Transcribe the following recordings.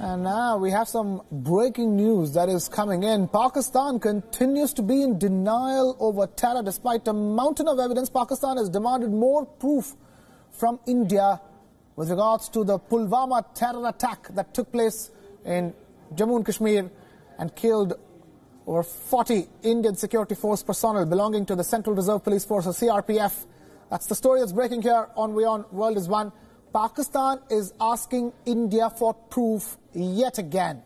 And now we have some breaking news that is coming in. Pakistan continues to be in denial over terror. Despite a mountain of evidence, Pakistan has demanded more proof from India with regards to the Pulwama terror attack that took place in Jammu and Kashmir and killed over 40 Indian security force personnel belonging to the Central Reserve Police Force, or CRPF. That's the story that's breaking here on WION World is One. Pakistan is asking India for proof yet again,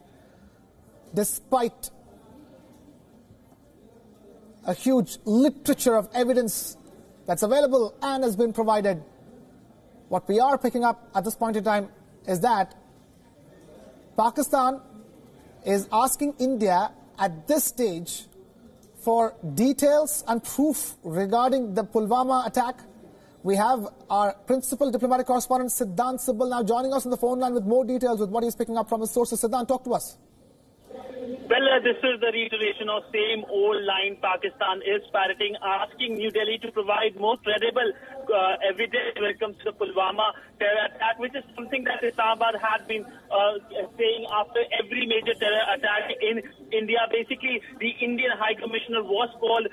despite a huge literature of evidence that's available and has been provided. What we are picking up at this point in time is that Pakistan is asking India at this stage for details and proof regarding the Pulwama attack. We have our principal diplomatic correspondent Siddhant Sibbal now joining us on the phone line with more details with what he's picking up from his sources. Siddhant, talk to us. Well, this is the reiteration of same old line Pakistan is parroting, asking New Delhi to provide more credible evidence when it comes to the Pulwama terror attack, which is something that Islamabad had been saying after every major terror attack in India. Basically, the Indian High Commissioner was called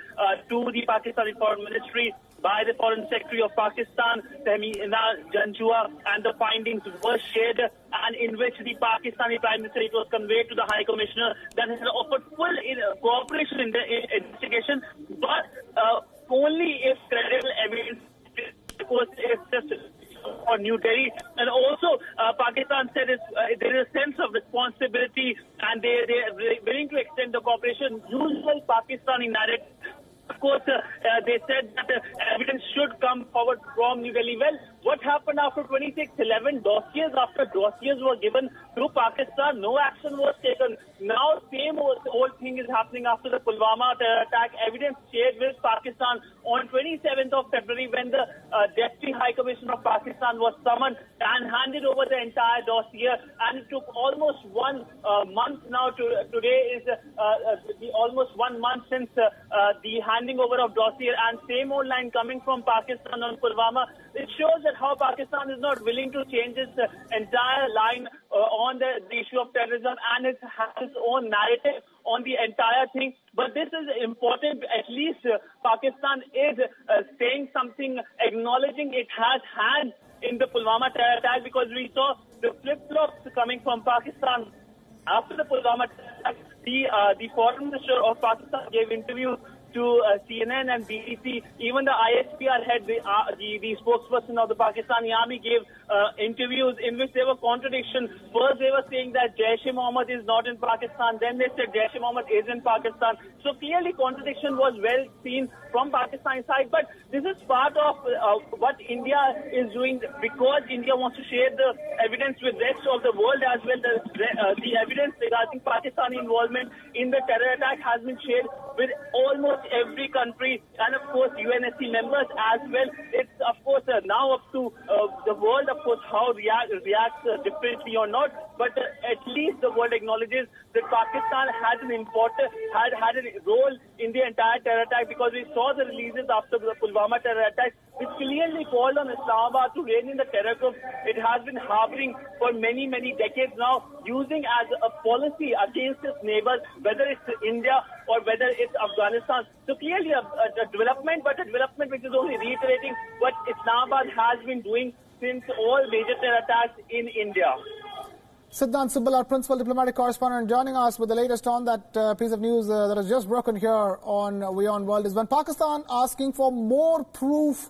to the Pakistani Foreign Ministry by the Foreign Secretary of Pakistan, Tehmina Janjua, and the findings were shared, and in which the Pakistani Prime Minister, it was conveyed to the High Commissioner that has offered full cooperation in the investigation, but only if credible evidence was accessed for New Delhi. And also, Pakistan said there is a sense of responsibility, and they are willing to extend the cooperation. Usual Pakistani narrative. Of course, they said that evidence should come forward from New Delhi. Well, what happened after 26/11? Dossiers after dossiers were given to Pakistan. No action was taken. Now, same old thing is happening after the Pulwama attack. Evidence shared with Pakistan on 27th of February when the Deputy High Commissioner of Pakistan was summoned and handed over the entire dossier. And it took almost 1 month now. Today is almost 1 month since the handing over of dossier, and same old line coming from Pakistan on Pulwama. It shows that how Pakistan is not willing to change its entire line on the issue of terrorism, and it has its own narrative on the entire thing. But this is important. At least Pakistan is saying something, acknowledging it has hands in the Pulwama terror attack, because we saw the flip-flops coming from Pakistan after the Pulwama attack. The foreign minister of Pakistan gave interviews to CNN and BBC. Even the ISPR head, the spokesperson of the Pakistani army, gave interviews in which there were contradictions. First, they were saying that Jaish-e-Mohammed is not in Pakistan. Then they said Jaish-e-Mohammed is in Pakistan. So clearly, contradiction was well seen from Pakistan's side. But this is part of what India is doing, because India wants to share the evidence with the rest of the world as well. The evidence regarding Pakistani involvement in the terror attack has been shared with almost every country, and of course UNSC members as well. It's of course now up to the world, of course, how reacts differently or not. But at least the world acknowledges that Pakistan had had a role in the entire terror attack, because we saw the releases after the Pulwama terror attack, which clearly called on Islamabad to rein in the terror group it has been harboring for many decades now, using as a policy against its neighbors, whether it's India or whether it's Afghanistan. So clearly a development, but a development which is only reiterating what Islamabad has been doing since all major terror attacks in India. Siddhant Sibbal, our principal diplomatic correspondent, joining us with the latest on that piece of news that has just broken here on WION World is One. Pakistan asking for more proof.